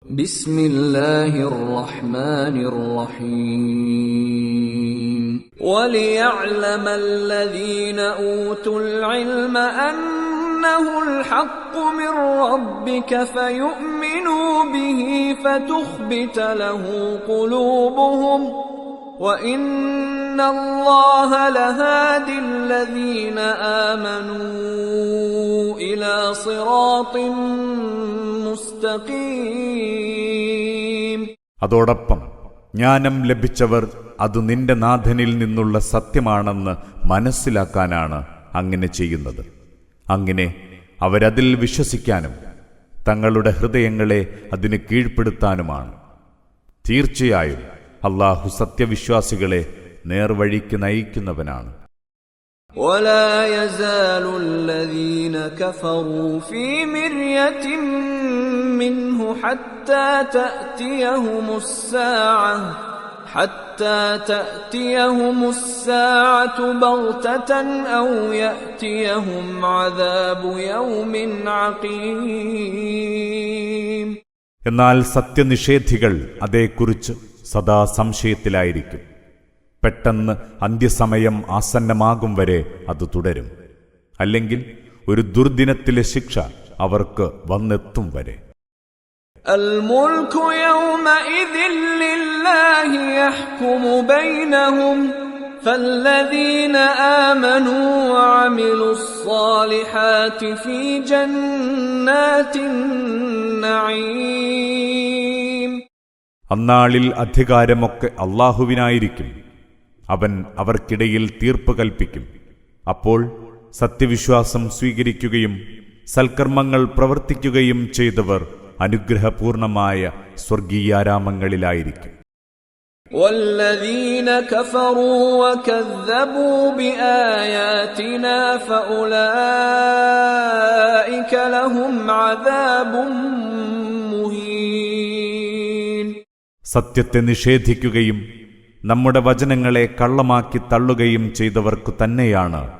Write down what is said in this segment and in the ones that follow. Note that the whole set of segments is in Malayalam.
بسم الله الرحمن الرحيم وليعلم الذين أوتوا العلم أنه الحق من ربك فيؤمنوا به فتخبت له قلوبهم وإن الله لهادي الذين آمنوا إلى صراط മുസ്തഖീം. അതോടൊപ്പം ജ്ഞാനം ലഭിച്ചവർ അത് നിന്റെ നാഥനിൽ നിന്നുള്ള സത്യമാണെന്ന് മനസ്സിലാക്കാനാണ് അങ്ങനെ ചെയ്യുന്നത്. അങ്ങനെ അവരതിൽ വിശ്വസിക്കാനും തങ്ങളുടെ ഹൃദയങ്ങളെ അതിന് കീഴ്പ്പെടുത്താനുമാണ്. തീർച്ചയായും അല്ലാഹു സത്യവിശ്വാസികളെ നേർവഴിക്ക് നയിക്കുന്നവനാണ്. ولا يزال الذين كفروا في مرية منه حتى تأتيهم الساعة بغتة أو يأتيهم عذاب يوم عقيم. എന്നാൽ സത്യനിഷേധികൾ അതേക്കുറിച്ച് സദാ സംശയത്തിലായിരിക്കും. പെട്ടെന്ന് അന്ത്യസമയം ആസന്നമാകും വരെ അത് തുടരും, അല്ലെങ്കിൽ ഒരു ദുർദിനത്തിലെ ശിക്ഷ അവർക്ക് വന്നെത്തും വരെ. الملك يومئذ لله يحكم بينهم فالذين آمنوا وعملوا الصالحات في جنات النعيم. അന്നാളിൽ അധികാരമൊക്കെ അല്ലാഹുവിനായിരിക്കും. അവൻ അവർക്കിടയിൽ തീർപ്പ് കൽപ്പിക്കും. അപ്പോൾ സത്യവിശ്വാസം സ്വീകരിക്കുകയും സൽക്കർമ്മങ്ങൾ പ്രവർത്തിക്കുകയും ചെയ്തവർ അനുഗ്രഹപൂർണമായ സ്വർഗീയാരാമങ്ങളിലായിരിക്കും. والذين كفروا وكذبوا بآياتنا فأولئك لهم عذاب مهين. സത്യത്തെ നിഷേധിക്കുകയും നമ്മുടെ വചനങ്ങളെ കള്ളമാക്കി തള്ളുകയും ചെയ്തവർക്കു തന്നെയാണ്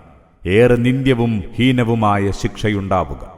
ഏറെ നിന്ദ്യവും ഹീനവുമായ ശിക്ഷയുണ്ടാവുക.